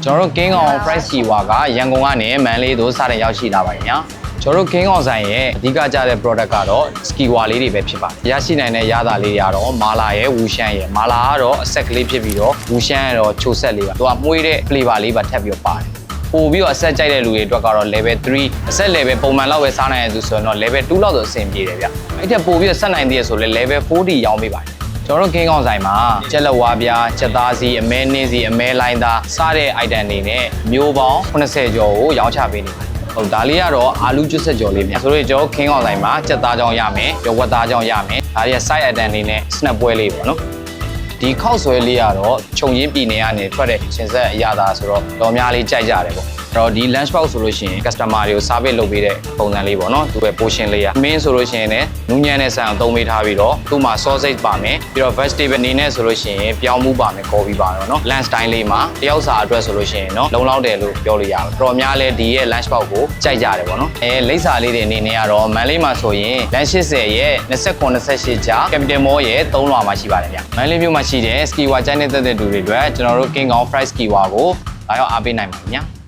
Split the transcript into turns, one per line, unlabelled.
ကျွန်တော်တို့ King on Price Kiwa ကရန်ကုန်ကနေမန္တလေးသို့စတင်ရောက်ရှိလာပါခင်ဗျာကျွန်တော်တို့ King on ဆိုင်ရဲ့အဓိကကျတဲ့ product ကတော့ Kiwa လေးတွေပဲဖြစ်ပါတယ်ရရှိနိုင်တဲ့ရတာလေးတွေကတော့မာလာရဲ့ဝူရှမ်းရဲ့မာလာကတော့အဆက်ကလေးဖြစ်ပြီးတော့ဝူရှမ်းကတော့ချိုဆက်လေးပါသူကမှုေးတဲ့ flavor လေးပါထပ်ပြီးတော့ပါတယ်ပို့ပြီးတော့အဆက်ကြိုက်တဲ့လူတွေအတွက်ကတော့ level 3အဆက် level ပုံမှန်လောက်ပဲစားနိုင်ရသူဆိုတော့ level 2လောက်ဆိုအဆင်ပြေတယ်ဗျအဲ့ထက်ပို့ပြီးတော့ဆက်နိုင်သေးရဆိုလဲ level 4တိရောင်းပေးပါတယ်ကျွန်တော်တို့ King on ဆိုင်မှာကျက်လက်ဝါးပြားချက်သားစီအမဲနှင်းစီအမဲလိုင်းသားစားတဲ့ item တွေနဲ့မျိုးပေါင်း80ကျော်ကိုရောင်းချပေးနေပါတယ်ဟုတ်ဒါလေးကတော့အာလူကျွတ်ဆက်ကြော်လေးမြတ်ဆိုတော့ကျွန်တော် King on ဆိုင်မှာချက်သားကြောင်းရမယ်ရောဝတ်သားကြောင်းရမယ်ဒါတွေက side item တွေနဲ့ snap ပွဲလေးပေါ့နော်ဒီခောက်ဆွဲလေးကတော့ခြုံရင်းပြည်နယ်ကနေထွက်တဲ့ရှင်ဆက်အရသာဆိုတော့တော်များလေးကြိုက်ကြတယ်ပေါ့အဲ့တော့ဒီ lunch box ဆိုလို့ရှိရင် customer တွေကို service လုပ်ပေးတဲ့ပုံစံလေးပေါ့နော်သူရဲ့ portion လေးอ่ะမင်းဆိုလို့ရှိရင်လည်းနူးညံ့တဲ့ဆန်ကိုသုံးပေးထားပြီးတော့သူ့မှာ sausage ပါမယ်ပြီးတော့ vegetable အနေနဲ့ဆိုလို့ရှိရင်ပြောင်းမှုပါမယ် coffee ပါတော့เนาะ lunch time လေးမှာတယောက်စာအတွက်ဆိုလို့ရှိရင်เนาะလုံလောက်တယ်လို့ပြောလို့ရတယ်တော်များလဲဒီရဲ့ lunch box ကိုကြိုက်ကြတယ်ပေါ့နော်လိပ်စာလေးတွေအနေနဲ့ကတော့မန်လေးမှာဆိုရင်လမ်း80ရဲ့29-28ကြား capital mall ရဲ့3လွှာမှာရှိပါတယ်ဗျမန်လေးမြို့မှာရှိတဲ့ Kiwa ကျိုင်းနေတဲ့တူတွေအတွက်ကျွန်တော်တို့ King on Price Kiwa ကိုလာရောက်အားပေးနိုင်ပါခင်ဗျာ